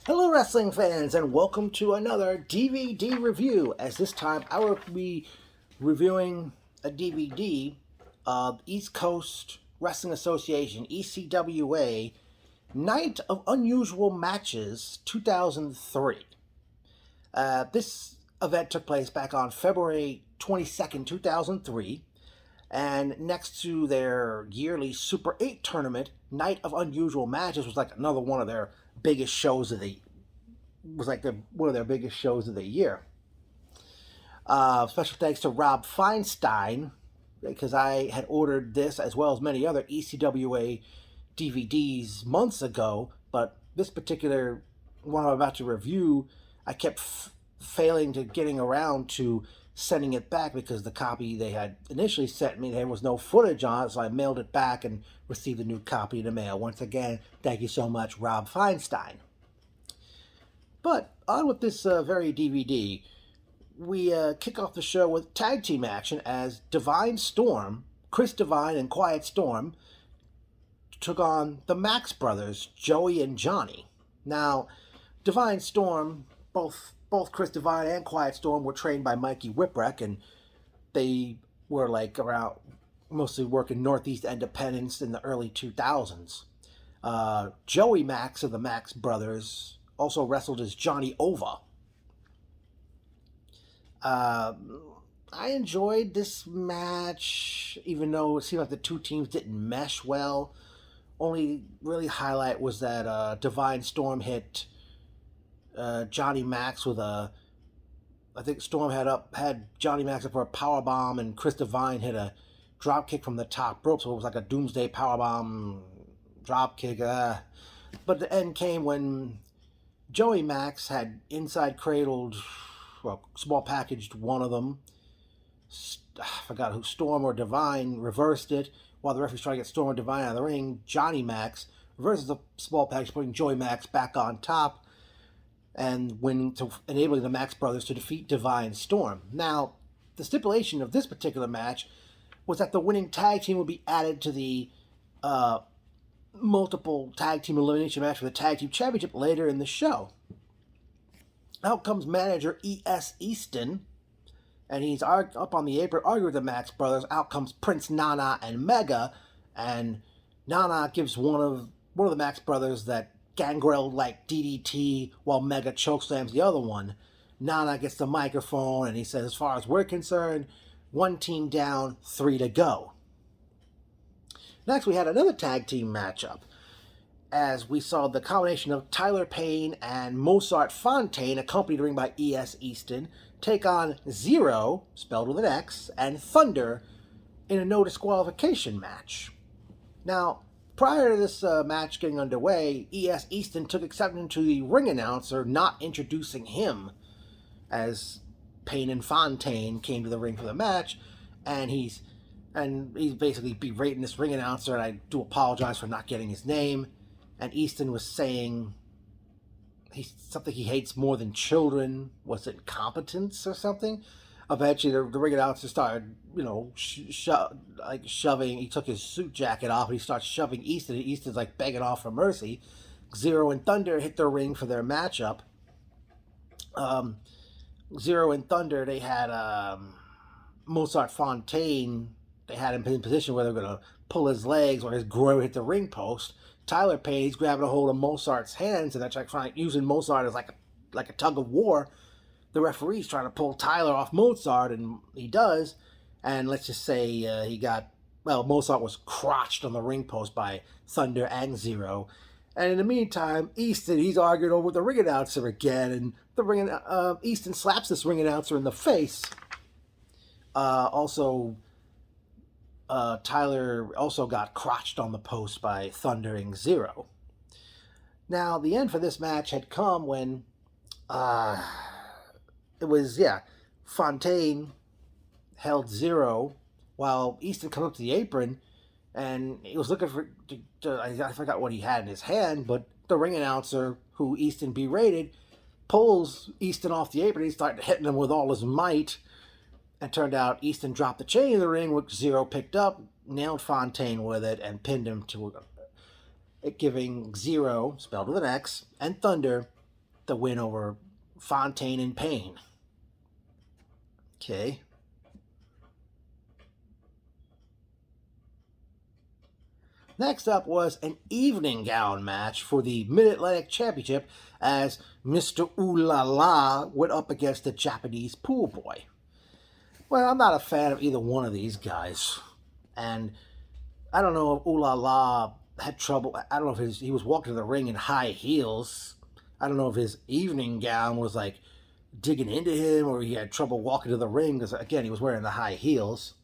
Hello, wrestling fans, and welcome to another DVD review. As this time, I will be reviewing a DVD of East Coast Wrestling Association (ECWA) Night of Unusual Matches 2003. This event took place back on February 22nd, 2003, and next to their yearly Super 8 tournament, Night of Unusual Matches was like another one of their biggest shows of the one of their biggest shows of the year. Special thanks to Rob Feinstein, because I had ordered this as well as many other ECWA DVDs months ago, but this particular one I'm about to review, I kept failing to getting around to sending it back because the copy they had initially sent me, there was no footage on it, so I mailed it back and received a new copy in the mail. Once again, thank you so much, Rob Feinstein. But on with this very DVD, we kick off the show with tag team action as Divine Storm, Chris Divine and Quiet Storm, took on the Max Brothers, Joey and Johnny. Now, Divine Storm, both Chris Divine and Quiet Storm were trained by Mikey Whipwreck, and they were like around mostly working Northeast Independence in the early 2000s. Joey Max of the Max Brothers also wrestled as Johnny Ova. I enjoyed this match, even though it seemed like the two teams didn't mesh well. Only really highlight was that Divine Storm hit Johnny Max with I think Storm had Johnny Max up for a power bomb, and Chris Divine hit a drop kick from the top rope, so it was like a doomsday power bomb drop kick. But the end came when Joey Max had inside cradled, small packaged one of them. I forgot who, Storm or Divine, reversed it. While the referee's trying to get Storm or Divine out of the ring, Johnny Max reverses the small package, putting Joey Max back on top and enabling the Max Brothers to defeat Divine Storm. Now, the stipulation of this particular match was that the winning tag team would be added to the multiple tag team elimination match for the tag team championship later in the show. Out comes manager E.S. Easton, and he's up on the apron arguing with the Max Brothers. Out comes Prince Nana and Mega, and Nana gives one of the Max Brothers that gangrel-like DDT while Mega chokeslams the other one. Nana gets the microphone and he says, as far as we're concerned, 1 team down, 3 to go. Next, we had another tag team matchup, as we saw the combination of Tyler Payne and Mozart Fontaine, accompanied ring by E.S. Easton, take on Zero, spelled with an X, and Thunder in a no disqualification match. Now, prior to this match getting underway, E.S. Easton took exception to the ring announcer not introducing him, as Payne and Fontaine came to the ring for the match, and he's basically berating this ring announcer, and I do apologize for not getting his name. And Easton was saying something he hates more than children. Was it incompetence or something? Eventually, the ring announcer started, shoving. He took his suit jacket off and he starts shoving Easton. And Easton's like begging off for mercy. Zero and Thunder hit the ring for their matchup. Zero and Thunder, they had Mozart Fontaine. They had him in position where they were going to pull his legs or his groin hit the ring post. Tyler Payne, he's grabbing a hold of Mozart's hands, and they're using Mozart as like a tug of war. The referee's trying to pull Tyler off Mozart, and he does. And let's just say Mozart was crotched on the ring post by Thunder and Zero. And in the meantime, Easton, he's arguing over the ring announcer again, and Easton slaps this ring announcer in the face. Tyler also got crotched on the post by Thunder and Zero. Now, the end for this match had come when Fontaine held Zero while Easton came up to the apron, and he was looking for, I forgot what he had in his hand, but the ring announcer, who Easton berated, pulls Easton off the apron. He started hitting him with all his might. And turned out Easton dropped the chain in the ring, which Zero picked up, nailed Fontaine with it, and pinned him to it, giving Zero, spelled with an X, and Thunder the win over Fontaine and Payne. Okay. Next up was an evening gown match for the Mid-Atlantic Championship as Mr. Ooh La La went up against the Japanese pool boy. Well, I'm not a fan of either one of these guys. And I don't know if Ooh La La had trouble. I don't know if he was walking to the ring in high heels. I don't know if his evening gown was like digging into him or he had trouble walking to the ring because, again, he was wearing the high heels.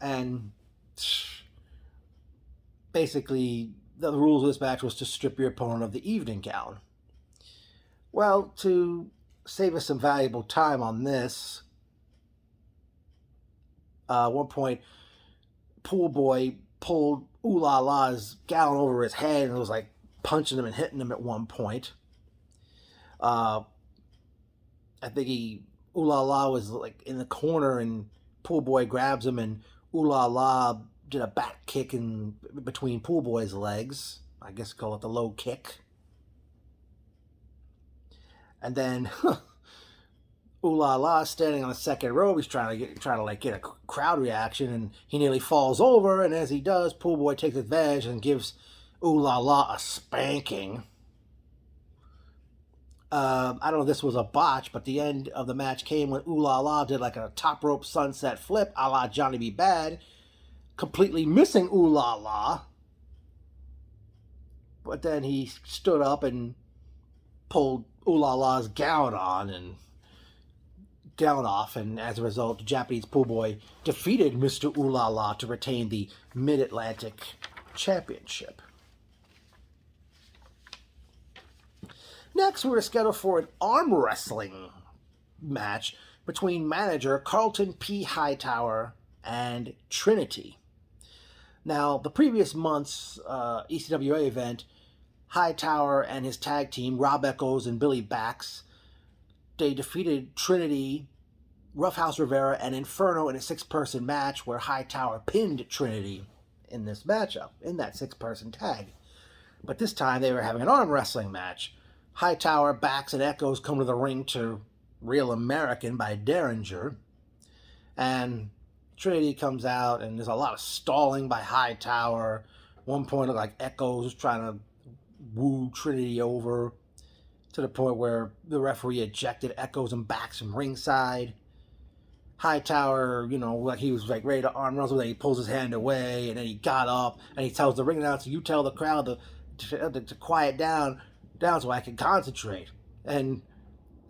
And basically, the rules of this match was to strip your opponent of the evening gown. Well, to save us some valuable time on this, at one point, Pool Boy pulled Ooh La La's gown over his head and was like punching him and hitting him at one point. I think Ooh La La was like in the corner and Pool Boy grabs him and Ooh La La did a back kick in between Pool Boy's legs. I guess call it the low kick. And then Ooh La La standing on the second row. He's trying to get a crowd reaction, and he nearly falls over. And as he does, Pool Boy takes advantage and gives Ooh La La a spanking. I don't know if this was a botch, but the end of the match came when Ooh La La did like a top rope sunset flip a la Johnny B. Bad, completely missing Ooh La La. But then he stood up and pulled Ooh La La's gown off, and as a result, the Japanese Pool Boy defeated Mr. Ooh La La to retain the Mid-Atlantic Championship. Next, we were scheduled for an arm wrestling match between manager Carlton P. Hightower and Trinity. Now, the previous month's ECWA event, Hightower and his tag team, Rob Echoes and Billy Bax, they defeated Trinity, Roughhouse Rivera, and Inferno in a six-person match where Hightower pinned Trinity in this matchup, in that six-person tag. But this time they were having an arm wrestling match. Hightower, Bax, and Echoes come to the ring to Real American by Derringer. And Trinity comes out, and there's a lot of stalling by Hightower. One point, it looked like Echoes was trying to woo Trinity over to the point where the referee ejected Echoes and Bax from ringside. Hightower, like he was like ready to arm wrestle, then he pulls his hand away, and then he got up, and he tells the ring announcer, "You tell the crowd to quiet down so I can concentrate." And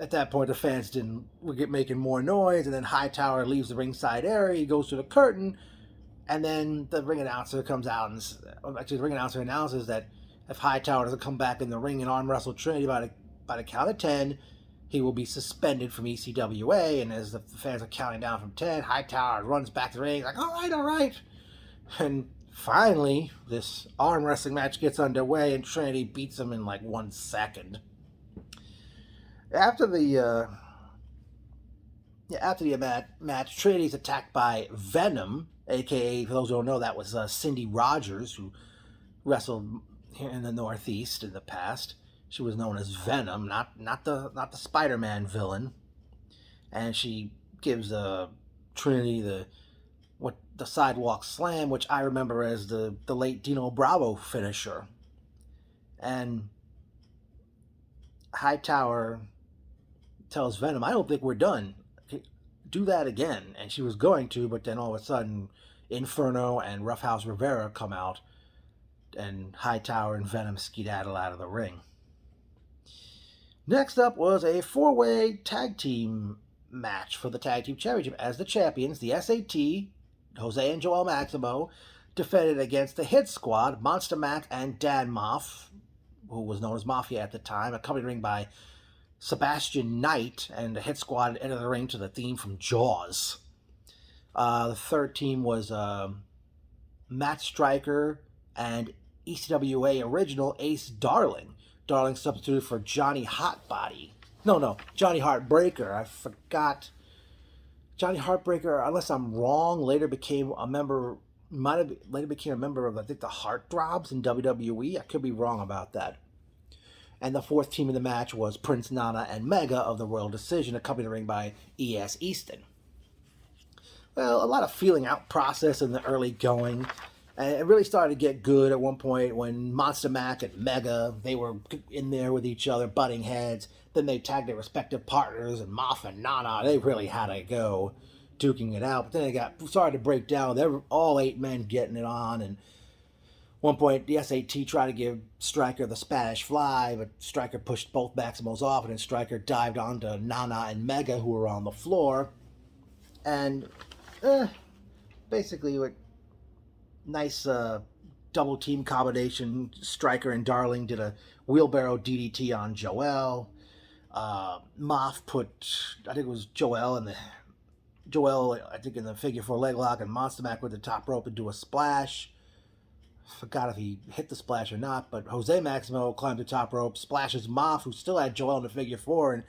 at that point, the fans were making more noise, and then Hightower leaves the ringside area, he goes to the curtain, and then the ring announcer comes out, and actually the ring announcer announces that if Hightower doesn't come back in the ring and arm wrestle Trinity by the count of 10, he will be suspended from ECWA. And as the fans are counting down from 10, Hightower runs back to the ring, like, all right. And finally, this arm wrestling match gets underway, and Trinity beats him in like 1 second. After the match, Trinity's attacked by Venom, aka, for those who don't know, that was Cindy Rogers, who wrestled here in the Northeast in the past. She was known as Venom, not the Spider-Man villain, and she gives Trinity the sidewalk slam, which I remember as the late Dino Bravo finisher. And Hightower tells Venom, "I don't think we're done. Do that again." And she was going to, but then all of a sudden, Inferno and Roughhouse Rivera come out, and Hightower and Venom skedaddle out of the ring. Next up was a four-way tag team match for the Tag Team Championship as the champions, the SAT, Jose and Joel Maximo, defended against the Hit Squad, Monster Mac and Dan Moff, who was known as Mafia at the time, accompanied ring by Sebastian Knight, and the Hit Squad entered the ring to the theme from Jaws. The third team was Matt Stryker and ECWA original Ace Darling. Darling substituted for Johnny Hotbody. No, Johnny Heartbreaker. I forgot. Johnny Heartbreaker, unless I'm wrong, later became a member. Later became a member of, I think, the Heartthrobs in WWE. I could be wrong about that. And the fourth team in the match was Prince Nana and Mega of the Royal Decision, accompanied in the ring by E.S. Easton. Well, a lot of feeling out process in the early going. And it really started to get good at one point when Monster Mac and Mega, they were in there with each other, butting heads. Then they tagged their respective partners, and Moff and Nana, they really had to go duking it out. But then they started to break down. They were all 8 men getting it on, and one point, the SAT tried to give Stryker the Spanish Fly, but Stryker pushed both Maximals off, and then Stryker dived onto Nana and Mega, who were on the floor. And basically, with nice double team combination, Stryker and Darling did a wheelbarrow DDT on Joel. Moff put, I think it was Joel in the figure 4 leg lock, and Monster Mac with the top rope and do a splash. Forgot if he hit the splash or not, but Jose Maximo climbed the top rope, splashes Moff, who still had Joel in the figure 4,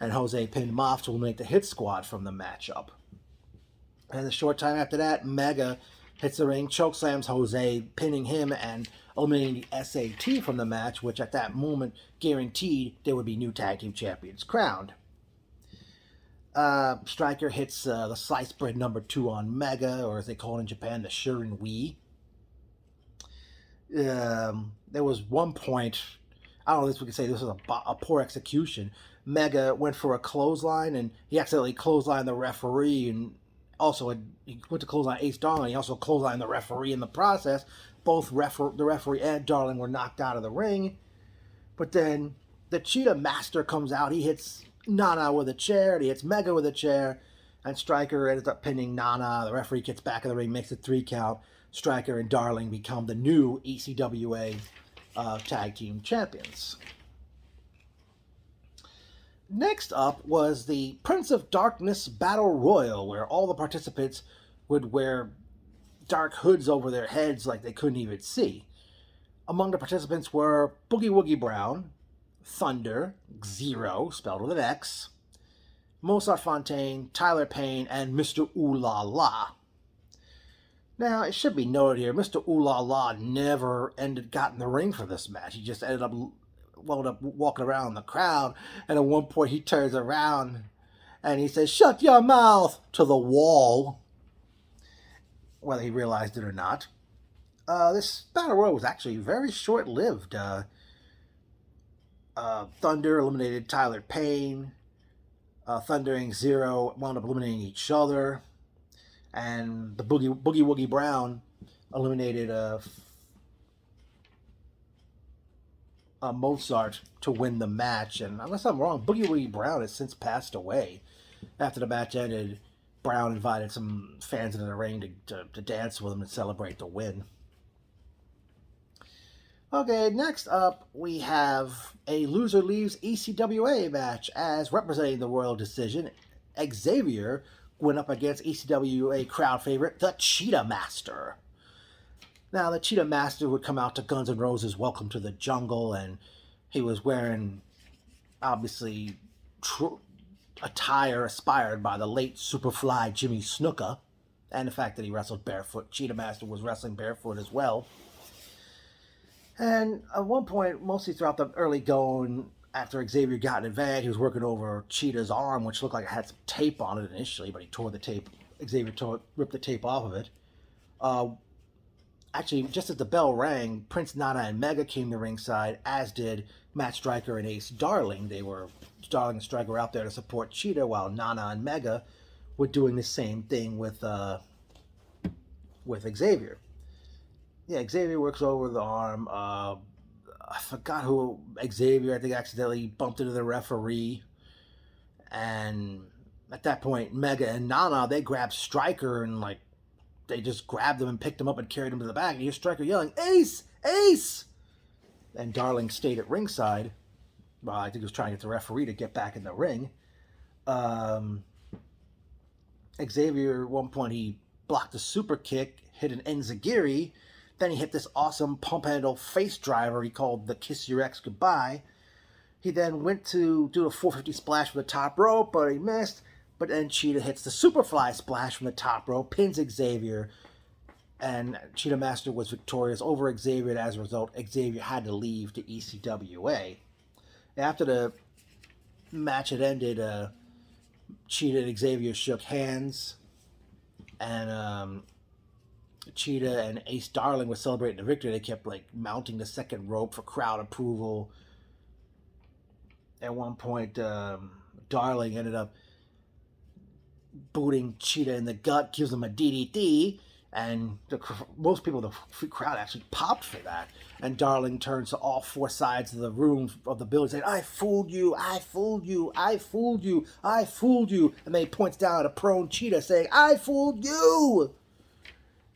and Jose pinned Moff to eliminate the Hit Squad from the matchup. And a short time after that, Mega hits the ring, chokeslams Jose, pinning him and eliminating the SAT from the match, which at that moment guaranteed there would be new tag team champions crowned. Stryker hits the sliced bread number 2 on Mega, or as they call it in Japan, the Shirin-Wee. There was one point, I don't know if we could say this was a poor execution. Mega went for a clothesline, and he accidentally clotheslined the referee, and also he went to clothesline Ace Darling. He also clotheslined the referee in the process. Both the referee and Darling were knocked out of the ring. But then the Cheetah Master comes out. He hits Nana with a chair, and he hits Mega with a chair, and Stryker ends up pinning Nana. The referee gets back in the ring, makes a 3 count. Stryker and Darling become the new ECWA Tag Team Champions. Next up was the Prince of Darkness Battle Royal, where all the participants would wear dark hoods over their heads like they couldn't even see. Among the participants were Boogie Woogie Brown, Thunder, Zero, spelled with an X, Mozart Fontaine, Tyler Payne, and Mr. Ooh La La. Now, it should be noted here, Mr. Ooh La La never got in the ring for this match. He just ended up walking around the crowd, and at one point he turns around and he says, "Shut your mouth," to the wall, whether he realized it or not. This Battle Royal was actually very short-lived. Thunder eliminated Tyler Payne. Thunder and Zero wound up eliminating each other. And the Boogie Woogie Brown eliminated Mozart to win the match. And unless I'm wrong, Boogie Woogie Brown has since passed away. After the match ended, Brown invited some fans into the ring to dance with him and celebrate the win. Okay, next up we have a loser leaves ECWA match, as representing the Royal Decision, Xavier went up against ECWA crowd favorite, the Cheetah Master. Now, the Cheetah Master would come out to Guns N' Roses' Welcome to the Jungle, and he was wearing, obviously, attire inspired by the late Superfly Jimmy Snuka, and the fact that he wrestled barefoot. Cheetah Master was wrestling barefoot as well. And at one point, mostly throughout the early going, after Xavier got in advance, he was working over Cheetah's arm, which looked like it had some tape on it initially, but he tore the tape. Xavier ripped the tape off of it. Actually, just as the bell rang, Prince Nana and Mega came to ringside, as did Matt Stryker and Ace Darling. Darling and Stryker were out there to support Cheetah, while Nana and Mega were doing the same thing with Xavier. Yeah, Xavier works over the arm. I forgot who Xavier, I think, accidentally bumped into the referee. And at that point, Mega and Nana, they grabbed Stryker and, they just grabbed him and picked him up and carried him to the back. And you hear Stryker yelling, "Ace! Ace!" And Darling stayed at ringside. Well, I think he was trying to get the referee to get back in the ring. Xavier, at one point, he blocked a super kick, hit an enziguri. Then he hit this awesome pump handle face driver he called the Kiss Your Ex Goodbye. He then went to do a 450 splash from the top rope, but he missed. But then Cheetah hits the Superfly splash from the top rope, pins Xavier, and Cheetah Master was victorious over Xavier, and as a result, Xavier had to leave the ECWA. After the match had ended, Cheetah and Xavier shook hands, and Cheetah and Ace Darling were celebrating the victory. They kept like mounting the second rope for crowd approval. At one point, Darling ended up booting Cheetah in the gut, gives him a DDT, and most people in the crowd actually popped for that. And Darling turns to all four sides of the room of the building saying, "I fooled you, I fooled you, I fooled you, I fooled you." And then he points down at a prone Cheetah saying, "I fooled you."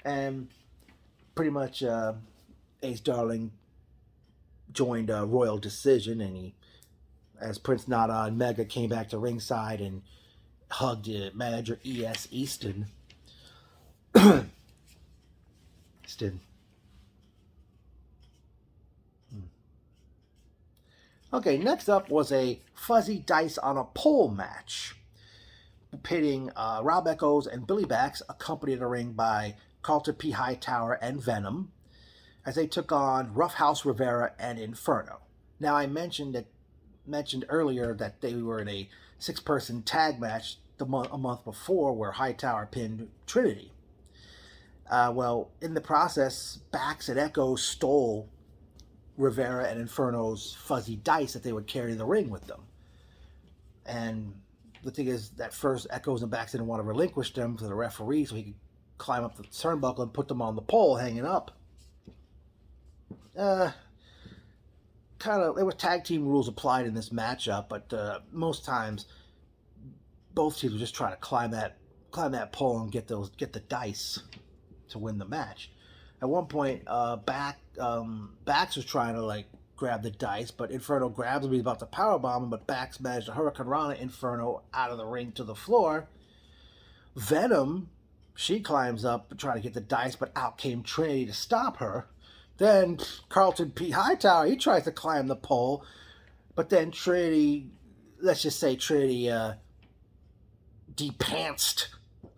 And pretty much Ace Darling joined Royal Decision, and he, as Prince Nana and Mega came back to ringside and hugged manager E.S. Easton. Okay, next up was a fuzzy dice on a pole match, pitting Rob Echoes and Billy Bax, accompanied in the ring by Carlton P. Hightower and Venom, as they took on Roughhouse Rivera and Inferno. Now, I mentioned earlier that they were in a 6-person tag match a month before, where Hightower pinned Trinity. Well, in the process, Bax and Echoes stole Rivera and Inferno's fuzzy dice that they would carry in the ring with them. And the thing is, that first Echoes and Bax didn't want to relinquish them to the referee so he could climb up the turnbuckle and put them on the pole hanging up. There were tag team rules applied in this matchup, but most times both teams were just trying to climb that pole and get the dice to win the match. At one point, Bax was trying to grab the dice, but Inferno grabs him. He's about to powerbomb him, but Bax managed to Hurricane Rana Inferno out of the ring to the floor. Venom, she climbs up trying to get the dice, but out came Trinity to stop her. Then Carlton P. Hightower, he tries to climb the pole, but then Trinity, let's just say Trinity depantsed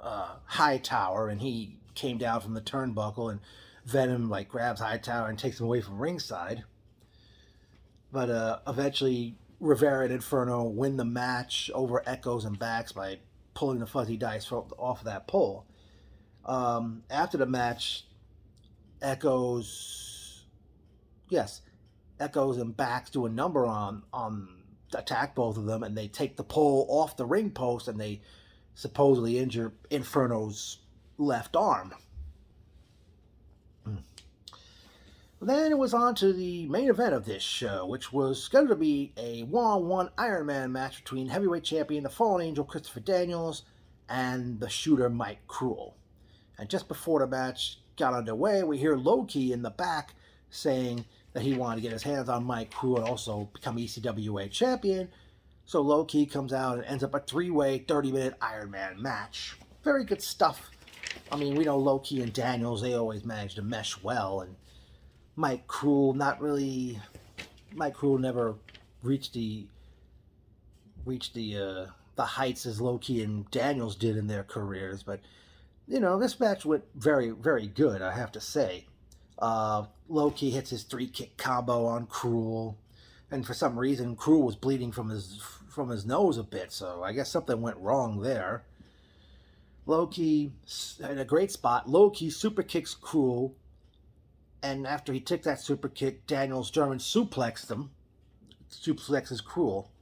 Hightower, and he came down from the turnbuckle, and Venom grabs Hightower and takes him away from ringside. But eventually Rivera and Inferno win the match over Echoes and Bax by pulling the fuzzy dice off of that pole. After the match, Echoes and Bax do a number on attack both of them, and they take the pole off the ring post, and they supposedly injure Inferno's left arm. Then it was on to the main event of this show, which was scheduled to be a one-on-one Iron Man match between heavyweight champion, the Fallen Angel Christopher Daniels, and the Shooter Mike Cruel. And just before the match got underway, we hear Low-Ki in the back saying that he wanted to get his hands on Mike Cruel and also become ECWA champion. So Low-Ki comes out and ends up a 3-way, 30-minute Iron Man match. Very good stuff. I mean, we know Low-Ki and Daniels, they always manage to mesh well, and Mike Cruel never reached the heights as Low-Ki and Daniels did in their careers, but this match went very, very good, I have to say. Low-Ki hits his 3-kick combo on Cruel, and for some reason Cruel was bleeding from his nose a bit, so I guess something went wrong there. Low-Ki, in a great spot, Low-Ki super kicks Cruel, and after he took that super kick, Daniels German suplexes Cruel.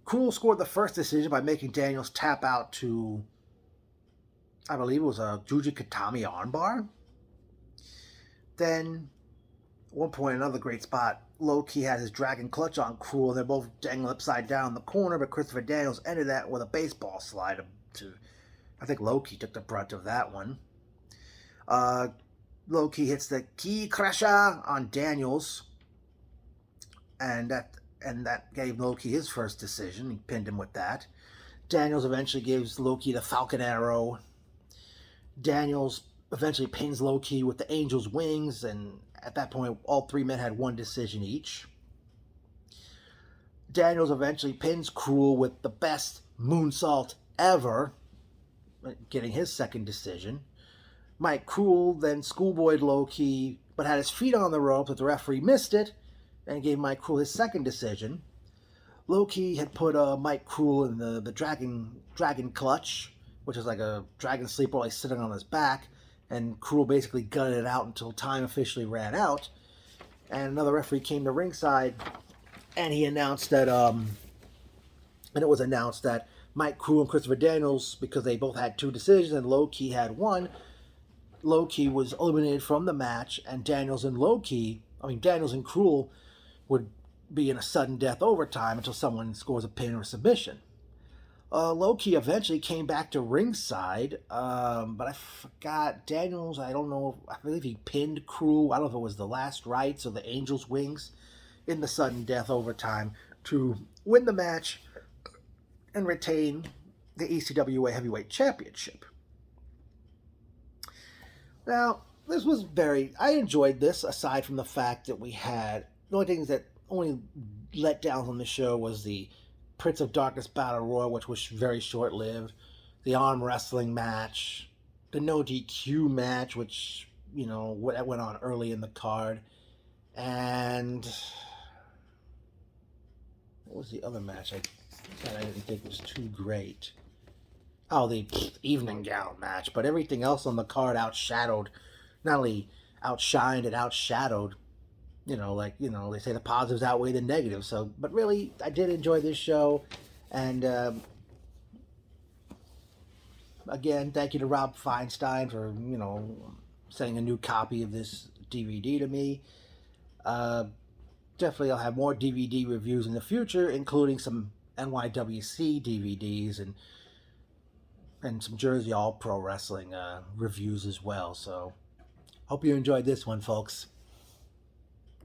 Cruel scored the first decision by making Daniels tap out to, I believe it was a Juji Katami armbar. Then, at one point, another great spot, Low-Ki had his dragon clutch on Cruel. They're both dangling upside down in the corner, but Christopher Daniels ended that with a baseball slide I think Low-Ki took the brunt of that one. Low-Ki hits the Key Crusher on Daniels, and that gave Low-Ki his first decision. He pinned him with that. Daniels eventually gives Low-Ki the Falcon Arrow. Daniels eventually pins Low-Ki with the Angel's Wings, and at that point, all three men had one decision each. Daniels eventually pins Cruel with the best moonsault ever, getting his second decision. Mike Cruel then schoolboyed Low-Ki, but had his feet on the rope, but the referee missed it, and gave Mike Cruel his second decision. Low-key had put Mike Cruel in the dragon clutch, which is like a dragon sleeper, like sitting on his back, and Cruel basically gutted it out until time officially ran out. And another referee came to ringside, and he announced that and it was announced that Mike Cruel and Christopher Daniels, because they both had 2 decisions and Low-key had 1, Low-key was eliminated from the match, and Daniels and Cruel would be in a sudden death overtime until someone scores a pin or a submission. Low-key eventually came back to ringside, but I forgot Daniels. I don't know. I believe he pinned Cruel. I don't know if it was the Last Rites or the Angel's Wings in the sudden death overtime to win the match and retain the ECWA Heavyweight Championship. Now, this was I enjoyed this, aside from the fact that we had, the only letdowns on the show was the Prince of Darkness Battle Royal, which was very short-lived, the arm wrestling match, the no DQ match, which, went on early in the card, and what was the other match I didn't think was too great? Oh, the evening gown match, but everything else on the card not only outshined and outshadowed. They say the positives outweigh the negatives. So, but really, I did enjoy this show, and again, thank you to Rob Feinstein for sending a new copy of this DVD to me. Definitely, I'll have more DVD reviews in the future, including some NYWC DVDs and some Jersey All Pro Wrestling reviews as well. So, hope you enjoyed this one, folks.